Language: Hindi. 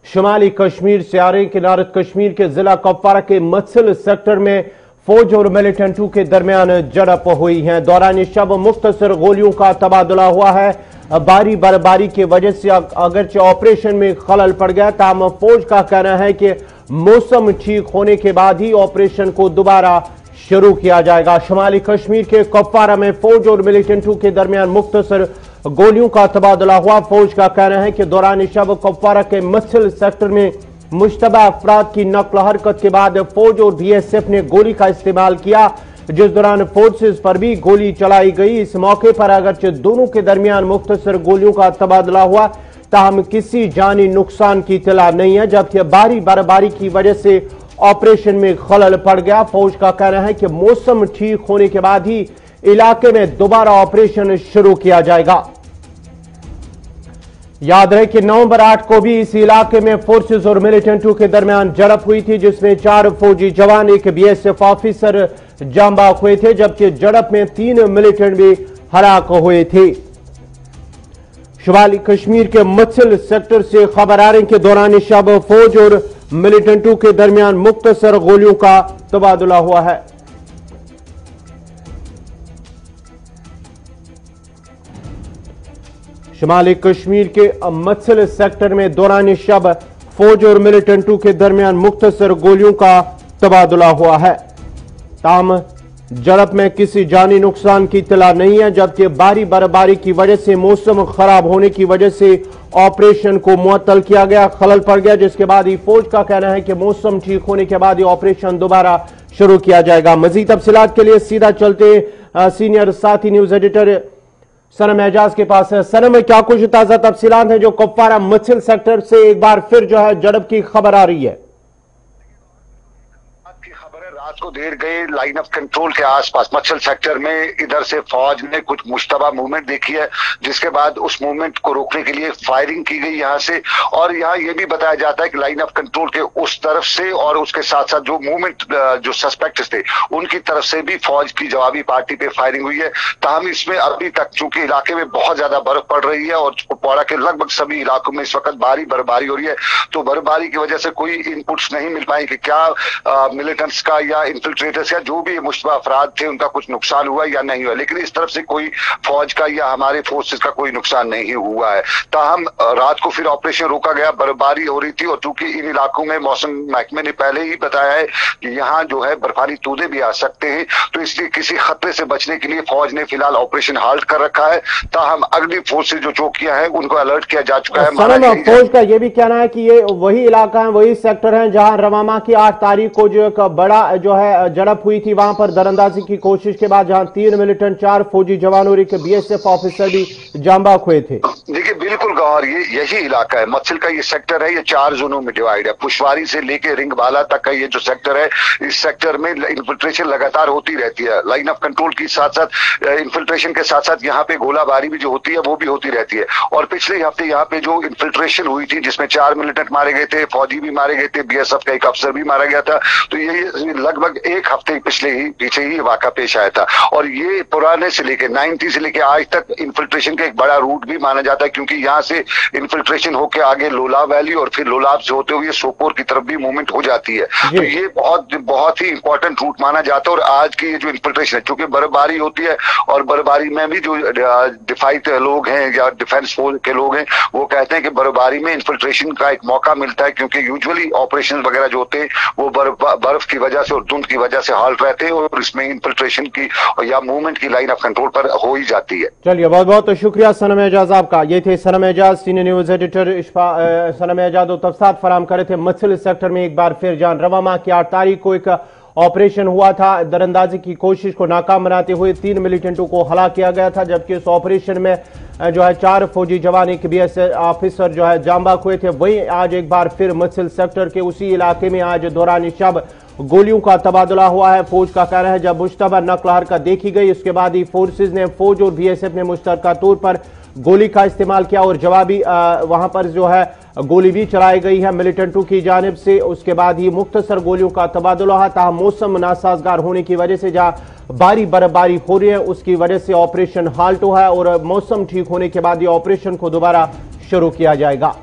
शुमाली कश्मीर से आ रही कि नॉर्थ कश्मीर के जिला कुपवारा के मत्सिल सेक्टर में फौज और मिलिटेंटों के दरमियान झड़प हुई है। दौरान शब मुख्तसर गोलियों का तबादला हुआ है। भारी बर्फबारी की वजह से अगरचे ऑपरेशन में खलल पड़ गया, ताहम फौज का कहना है कि मौसम ठीक होने के बाद ही ऑपरेशन को दोबारा शुरू किया जाएगा। शुमाली कश्मीर के कुपवारा में फौज और मिलिटेंटों के दरमियान मुख्तसर गोलियों का तबादला हुआ। फौज का कहना है कि दौरान शब कुपवारा के मत्सिल सेक्टर में मुश्तबा अफराद की नकल हरकत के बाद फौज और बीएसएफ ने गोली का इस्तेमाल किया, जिस दौरान फोर्सेस पर भी गोली चलाई गई। इस मौके पर अगरचे दोनों के दरमियान मुख्तसर गोलियों का तबादला हुआ, ताहम किसी जानी नुकसान की इत्तला नहीं है, जबकि भारी बर्फबारी की वजह से ऑपरेशन में खलल पड़ गया। फौज का कहना है कि मौसम ठीक होने के बाद ही इलाके में दोबारा ऑपरेशन शुरू किया जाएगा। याद रहे कि नवंबर 8 को भी इस इलाके में फोर्सेस और मिलिटेंटों के दरमियान झड़प हुई थी, जिसमें 4 फौजी जवान, एक बीएसएफ ऑफिसर जान बाक हुए थे, जबकि झड़प में 3 मिलिटेंट भी हलाक हुए थे। शुमाली कश्मीर के मत्सिल सेक्टर से खबर आ रही के दौरान शब फौज और मिलिटेंटों के दरमियान मुख्तसर गोलियों का तबादला हुआ है। शुमाली कश्मीर के मत्सिल सेक्टर में दौरान शब फौज और मिलिटेंटों के दरमियान मुख्तसर गोलियों का तबादला हुआ है, ताहम झड़प में किसी जानी नुकसान की इत्तला नहीं है, जबकि भारी बर्फबारी की वजह से मौसम खराब होने की वजह से ऑपरेशन को मुअत्तल किया गया, खलल पड़ गया, जिसके बाद ही फौज का कहना है कि मौसम ठीक होने के बाद ही ऑपरेशन दोबारा शुरू किया जाएगा। मजीद तफसीलात के लिए सीधा चलते सीनियर साथी न्यूज एडिटर सनम एजाज के पास है। सनम में क्या कुछ ताजा तफसीलात हैं जो कुपवारा मत्सिल सेक्टर से एक बार फिर जो है झड़प की खबर आ रही है? रात को देर गए लाइन ऑफ कंट्रोल के आसपास मत्सिल सेक्टर में इधर से फौज ने कुछ मुश्तबा मूवमेंट देखी है, जिसके बाद उस मूवमेंट को रोकने के लिए फायरिंग की गई यहाँ से। और यहाँ ये भी बताया जाता है कि लाइन ऑफ कंट्रोल के उस तरफ से और उसके साथ साथ जो मूवमेंट जो सस्पेक्ट्स थे उनकी तरफ से भी फौज की जवाबी पार्टी पे फायरिंग हुई है। ताहम इसमें अभी तक चूंकि इलाके में बहुत ज्यादा बर्फ पड़ रही है और कुपवारा के लगभग सभी इलाकों में इस वक्त भारी बर्फबारी हो रही है, तो बर्फबारी की वजह से कोई इनपुट्स नहीं मिल पाए कि क्या मिलिटेंट्स का या इन्फिल्ट्रेटर्स या जो भी मुश्तबा अफराद थे उनका कुछ नुकसान हुआ या नहीं हुआ। लेकिन इस तरफ से कोई फौज का या हमारे फोर्सेस का कोई नुकसान नहीं हुआ है। ताहम रात को फिर ऑपरेशन रोका गया, बर्फबारी हो रही थी और चूंकि इन इलाकों में मौसम महकमे ने पहले ही बताया है कि यहाँ जो है बर्फानी तूदे भी आ सकते हैं, तो इसलिए किसी खतरे से बचने के लिए फौज ने फिलहाल ऑपरेशन हाल्ट कर रखा है। ताहम अगली फोर्सेज जो चौकियां हैं उनको अलर्ट किया जा चुका है। फौज का यह भी कहना है कि ये वही इलाका है, वही सेक्टर है जहां रवामा की 8 तारीख को जो एक बड़ा जो है झड़प हुई थी, वहां पर दरअंदाजी की कोशिश के बाद जहां 3 मिलिटेंट, 4 फौजी जवान और एक बीएसएफ ऑफिसर भी जान बाक हुए थे। देखिए बिल्कुल गौर, ये यही इलाका है, मत्सिल का ये सेक्टर है, ये 4 जोनों में डिवाइड है। पुशवारी से लेके रिंगबाला तक का ये जो सेक्टर है, इस सेक्टर में इन्फिल्ट्रेशन लगातार होती रहती है। लाइन ऑफ कंट्रोल की साथ साथ इन्फिल्ट्रेशन के साथ साथ यहाँ पे गोलाबारी भी जो होती है वो भी होती रहती है। और पिछले हफ्ते यहाँ पे जो इन्फिल्ट्रेशन हुई थी जिसमें 4 मिलिटेंट मारे गए थे, फौजी भी मारे गए थे, बीएसएफ का एक अफसर भी मारा गया था, तो ये लगभग एक हफ्ते पीछे ही वाक़ा पेश आया था। और ये पुराने से लेके 90 से लेके आज तक इन्फिल्ट्रेशन का एक बड़ा रूट भी माना जाता है, क्योंकि यहाँ से इन्फिल्ट्रेशन होकर आगे लोलाब वैली और फिर लोलाब से होते हुए सोपोर की तरफ भी मूवमेंट हो जाती है। तो ये बहुत ही इंपॉर्टेंट रूट माना जाता है। और आज की ये जो इन्फिल्ट्रेशन है, चूंकि बर्फबारी होती है और बर्फबारी में भी जो डिफाइट लोग हैं या डिफेंस फोर्स के लोग हैं वो कहते हैं कि बर्फबारी में इन्फिल्ट्रेशन का एक मौका मिलता है, क्योंकि यूजुअली ऑपरेशन वगैरह जो होते हैं वो बर्फ की वजह से और धुंध की वजह से हाल्ट रहते हैं और इसमें इन्फिल्ट्रेशन की या मूवमेंट की लाइन ऑफ कंट्रोल पर हो ही जाती है। चलिए बहुत बहुत शुक्रिया सनम एजाज आपका। ये थे सनम एजाज, सीनियर न्यूज एडिटर। सनम एजाज तफसात फराम करे थे। मत्सिल सेक्टर में एक बार फिर जान रवामा की 8 तारीख को एक ऑपरेशन हुआ था, दरअंदाजी की कोशिश को नाकाम बनाते हुए 3 मिलिटेंटों को हलाक किया गया था, जबकि इस ऑपरेशन में जो है 4 फौजी जवान, एक बीएसएफ ऑफिसर जो है जान बाक हुए थे। वहीं आज एक बार फिर मत्सिल सेक्टर के उसी इलाके में आज दौरान शब गोलियों का तबादला हुआ है। फौज का कहना है जब मुश्तबा नकल हरकत देखी गई उसके बाद ही फौज और बीएसएफ ने मुश्तरका तौर पर गोली का इस्तेमाल किया और जवाबी वहां पर जो है गोली भी चलाई गई है मिलिटेंटों की जानिब से। उसके बाद ही मुख्तसर गोलियों का तबादला है, ताहम मौसम नासाजगार होने की वजह से जहां भारी बर्फबारी हो रही है उसकी वजह से ऑपरेशन हाल्ट हुआ है और मौसम ठीक होने के बाद ये ऑपरेशन को दोबारा शुरू किया जाएगा।